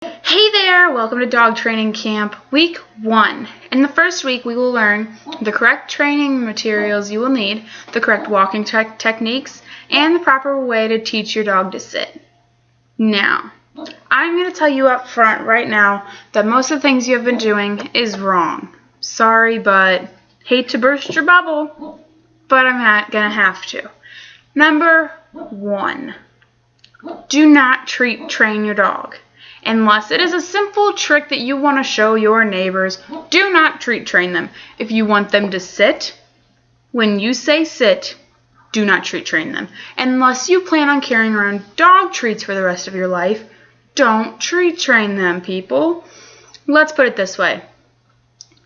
Hey there! Welcome to Dog Training Camp Week 1. In the first week, we will learn the correct training materials you will need, the correct walking techniques, and the proper way to teach your dog to sit. Now, I'm going to tell you up front right now that most of the things you have been doing is wrong. Sorry, but hate to burst your bubble, but I'm going to have to. Number 1, do not train your dog. Unless it is a simple trick that you want to show your neighbors, do not train them. If you want them to sit, when you say sit, do not train them. Unless you plan on carrying around dog treats for the rest of your life, don't train them, people. Let's put it this way.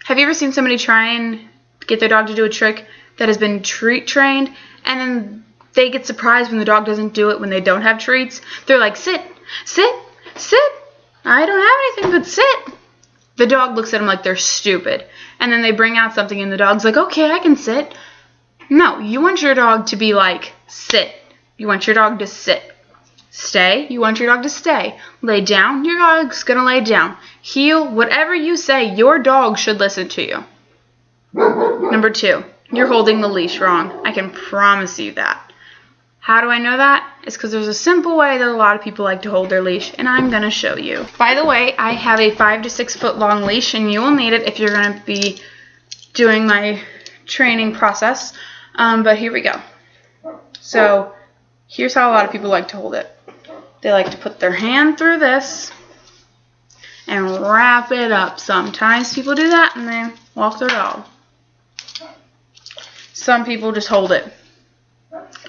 Have you ever seen somebody try and get their dog to do a trick that has been trained, and then they get surprised when the dog doesn't do it when they don't have treats? They're like, sit, sit, sit. I don't have anything but sit. The dog looks at them like they're stupid. And then they bring out something and the dog's like, okay, I can sit. No, you want your dog to be like, sit. You want your dog to sit. Stay, you want your dog to stay. Lay down, your dog's going to lay down. Heel, whatever you say, your dog should listen to you. Number 2, you're holding the leash wrong. I can promise you that. How do I know that? It's because there's a simple way that a lot of people like to hold their leash, and I'm going to show you. By the way, I have a 5 to 6 foot long leash, and you will need it if you're going to be doing my training process. But here we go. So here's how a lot of people like to hold it. They like to put their hand through this and wrap it up. Sometimes people do that and they walk their dog. Some people just hold it.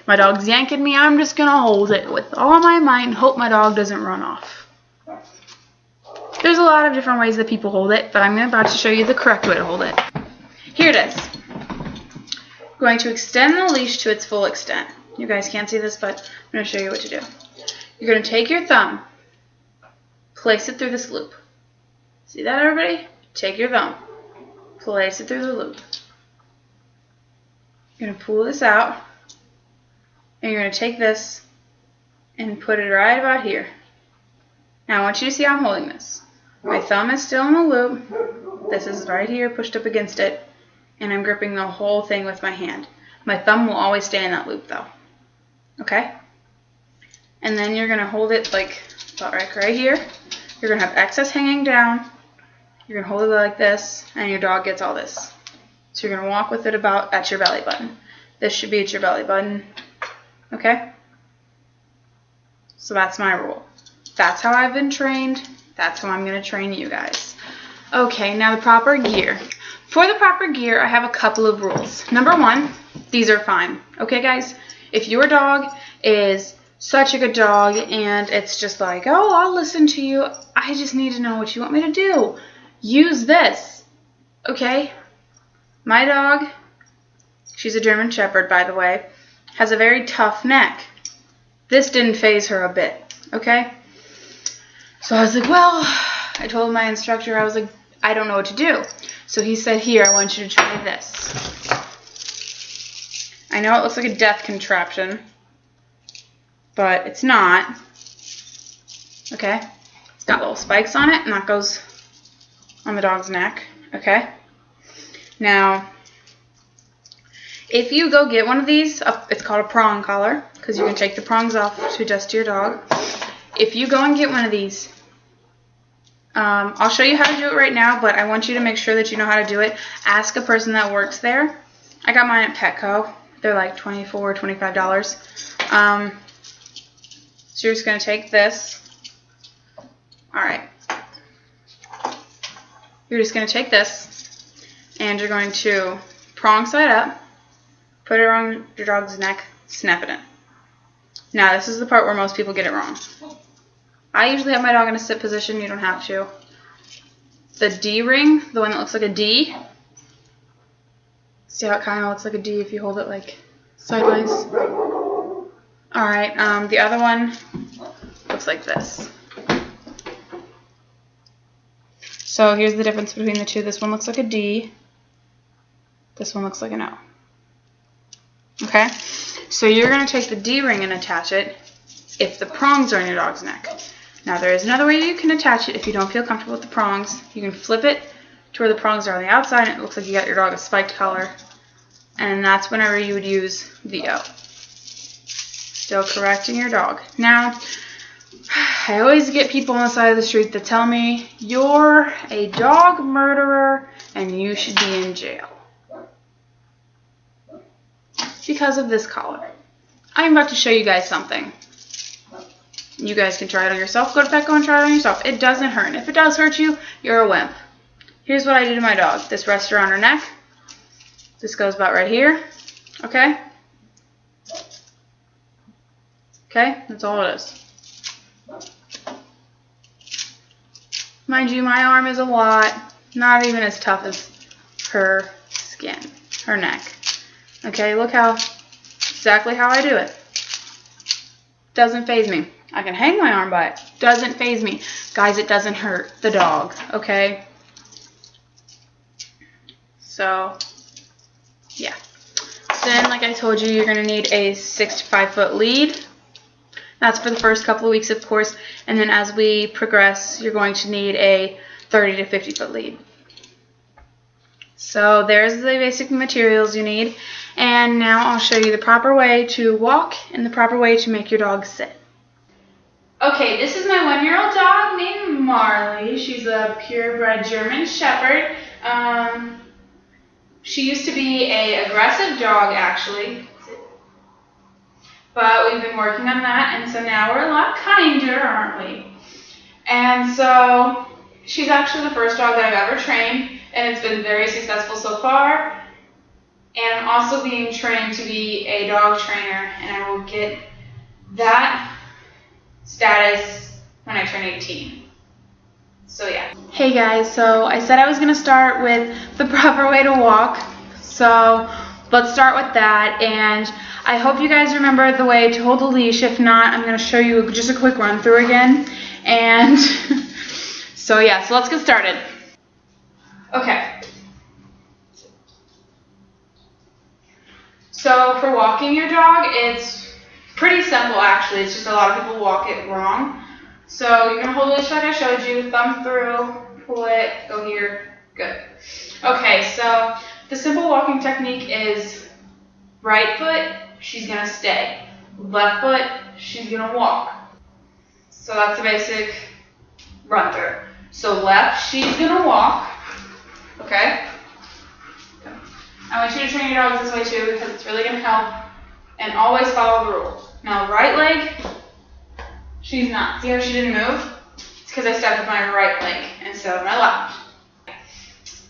My dog's yanking me, I'm just going to hold it with all my might and hope my dog doesn't run off. There's a lot of different ways that people hold it, but I'm about to show you the correct way to hold it. Here it is. I'm going to extend the leash to its full extent. You guys can't see this, but I'm going to show you what to do. You're going to take your thumb, place it through this loop. See that, everybody? Take your thumb, place it through the loop. You're going to pull this out. And you're going to take this and put it right about here. Now I want you to see how I'm holding this. My thumb is still in the loop. This is right here pushed up against it. And I'm gripping the whole thing with my hand. My thumb will always stay in that loop though. Okay? And then you're going to hold it like about right here. You're going to have excess hanging down. You're going to hold it like this. And your dog gets all this. So you're going to walk with it about at your belly button. This should be at your belly button. Okay? So that's my rule. That's how I've been trained. That's how I'm going to train you guys. Okay, now the proper gear. For the proper gear, I have a couple of rules. Number 1, these are fine. Okay, guys? If your dog is such a good dog and it's just like, oh, I'll listen to you. I just need to know what you want me to do. Use this. Okay? My dog, she's a German Shepherd, by the way, has a very tough neck. This didn't faze her a bit, okay? So I was like, well, I told my instructor, I was like, I don't know what to do. So he said, here, I want you to try this. I know it looks like a death contraption, but it's not. Okay? It's got little spikes on it, and that goes on the dog's neck, okay? Now, if you go get one of these, it's called a prong collar, because you can take the prongs off to adjust to your dog. If you go and get one of these, I'll show you how to do it right now, but I want you to make sure that you know how to do it. Ask a person that works there. I got mine at Petco. They're like $24 or $25. So you're just going to take this. Alright. You're just going to take this, and you're going to prong side up. Put it around your dog's neck, snap it in. Now, this is the part where most people get it wrong. I usually have my dog in a sit position. You don't have to. The D ring, the one that looks like a D. See how it kind of looks like a D if you hold it like sideways? Alright, the other one looks like this. So here's the difference between the two. This one looks like a D. This one looks like an O. Okay? So you're going to take the D ring and attach it if the prongs are in your dog's neck. Now there is another way you can attach it if you don't feel comfortable with the prongs. You can flip it to where the prongs are on the outside and it looks like you got your dog a spiked collar. And that's whenever you would use the O. Still correcting your dog. Now, I always get people on the side of the street that tell me, you're a dog murderer and you should be in jail. Because of this collar. I'm about to show you guys something. You guys can try it on yourself. Go to Petco and try it on yourself. It doesn't hurt. And if it does hurt you, you're a wimp. Here's what I do to my dog. This rests around her neck. This goes about right here. Okay? Okay? That's all it is. Mind you, my arm is a lot. Not even as tough as her skin. Her neck. Okay? Look exactly how I do it. Doesn't faze me. I can hang my arm by it. Doesn't faze me. Guys, it doesn't hurt the dog. Okay? So, yeah. Then, like I told you, you're going to need a 6 to 5 foot lead. That's for the first couple of weeks, of course. And then as we progress, you're going to need a 30 to 50 foot lead. So there's the basic materials you need. And now I'll show you the proper way to walk and the proper way to make your dog sit. Okay, this is my 1-year-old dog named Marley. She's a purebred German Shepherd. She used to be an aggressive dog, actually. But we've been working on that, and so now we're a lot kinder, aren't we? And so she's actually the first dog that I've ever trained, and it's been very successful so far. And I'm also being trained to be a dog trainer, and I will get that status when I turn 18. So yeah. Hey guys, so I said I was going to start with the proper way to walk. So let's start with that, and I hope you guys remember the way to hold the leash. If not, I'm going to show you just a quick run through again. And so yeah, so let's get started. Okay. So for walking your dog, it's pretty simple actually. It's just a lot of people walk it wrong. So you're going to hold the leash like I showed you, thumb through, pull it, go here, good. Okay, so the simple walking technique is right foot, she's going to stay. Left foot, she's going to walk. So that's the basic run through. So left, she's going to walk. Okay? I want you to train your dogs this way too because it's really going to help. And always follow the rules. Now right leg, she's not. See how she didn't move? It's because I stepped with my right leg instead of my left.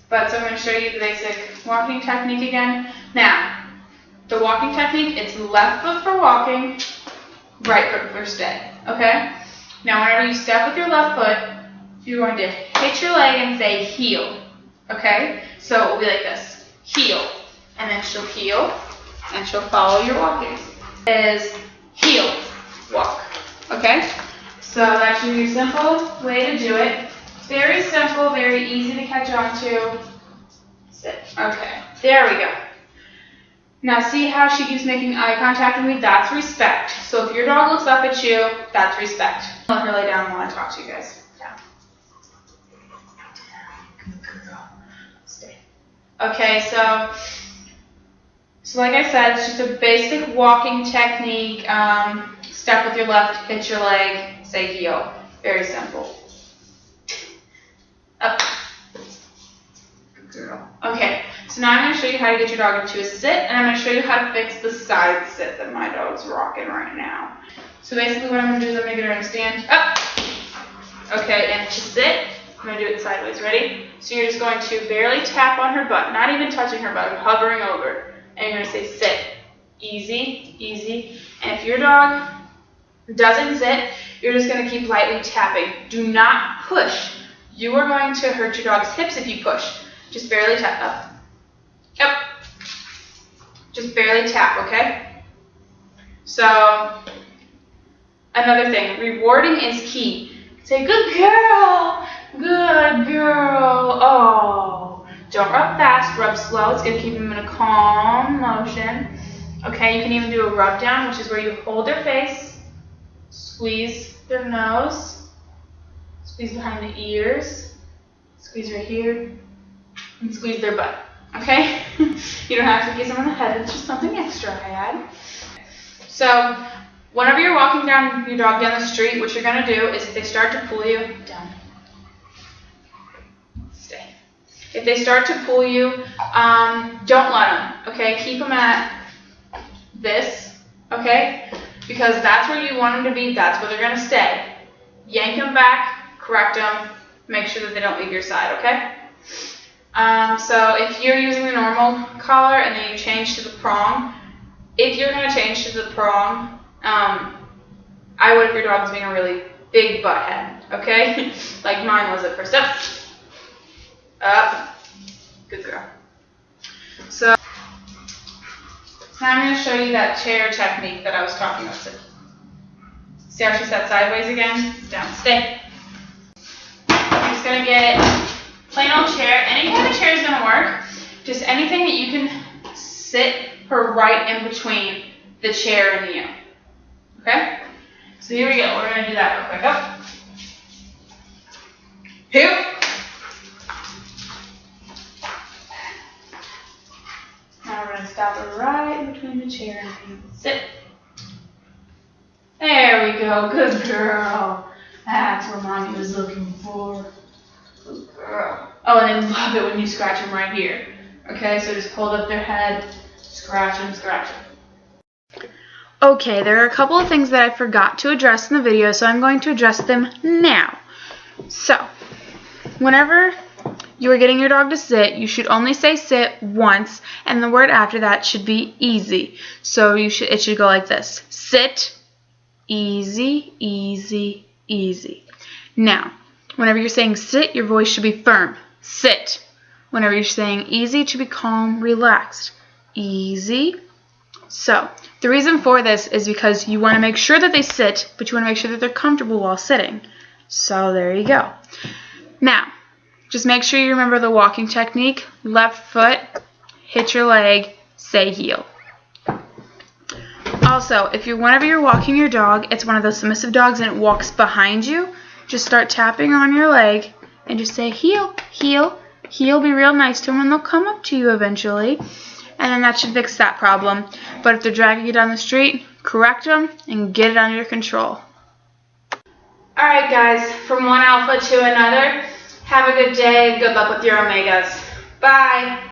But so I'm going to show you the basic walking technique again. Now, the walking technique, it's left foot for walking, right foot for stay. Okay? Now whenever you step with your left foot, you're going to hit your leg and say heel. Okay? So it will be like this. Heel. And then she'll heel, and she'll follow your walking. Is heel, walk. Okay? So that's your simple way to do it. It's very simple, very easy to catch on to. Sit. Okay, there we go. Now see how she keeps making eye contact with me? That's respect. So if your dog looks up at you, that's respect. Let her lay down while I talk to you guys. Down. Good girl. Stay. Okay, so like I said, it's just a basic walking technique. Step with your left, hit your leg, say heel. Very simple. Up. Good girl. Okay, so now I'm going to show you how to get your dog into a sit, and I'm going to show you how to fix the side sit that my dog's rocking right now. So basically what I'm going to do is I'm going to get her in a stand. Up. Okay, and to sit, I'm going to do it sideways. Ready? So you're just going to barely tap on her butt, not even touching her butt, hovering over. And you're going to say sit. Easy, easy. And if your dog doesn't sit, you're just going to keep lightly tapping. Do not push. You are going to hurt your dog's hips if you push. Just barely tap. Up. Up. Just barely tap, okay? So, another thing. Rewarding is key. Say, good girl. Good girl. Oh. Don't rub fast, rub slow. It's going to keep them in a calm motion. Okay, you can even do a rub down, which is where you hold their face, squeeze their nose, Squeeze behind the ears. Squeeze right here. And squeeze their butt. Okay? You don't have to kiss them on the head. It's just something extra I add. So, whenever you're walking down your dog down the street, what you're going to do is if they start to pull you, down. Stay. If they start to pull you, don't let them. Okay? Keep them at this. Okay? Because that's where you want them to be. That's where they're going to stay. Yank them back. Correct them. Make sure that they don't leave your side. Okay? So if you're using the normal collar and then you change to the prong, if you're going to change to the prong, I would if your dog was being a really big butt head, okay? Like mine was at first. Up. Good girl. So now I'm going to show you that chair technique that I was talking about. See how she sat sideways again? Down. Stay. I'm just going to get plain old chair. Any kind of chair is going to work. Just anything that you can sit her right in between the chair and you. Okay? So here we go. We're going to do that real quick. Up. Heel. Now we're going to stop her right in between the chair and you. Sit. There we go. Good girl. That's what Mommy was looking for. Good girl. Oh, and they love it when you scratch them right here. Okay, so just hold up their head, scratch them, scratch them. Okay, there are a couple of things that I forgot to address in the video, so I'm going to address them now. So, whenever you are getting your dog to sit, you should only say sit once, and the word after that should be easy. So it should go like this. Sit, easy, easy, easy. Now, whenever you're saying sit, your voice should be firm. Sit. Whenever you're saying easy, it should be calm, relaxed. Easy. So, the reason for this is because you want to make sure that they sit, but you want to make sure that they're comfortable while sitting. So, there you go. Now, just make sure you remember the walking technique. Left foot, hit your leg, say heel. Also, whenever you're walking your dog, it's one of those submissive dogs and it walks behind you, just start tapping on your leg and just say heel, heel, heel. Be real nice to them and they'll come up to you eventually. And then that should fix that problem. But if they're dragging you down the street, correct them and get it under control. Alright guys, from one alpha to another, have a good day. Good luck with your omegas. Bye.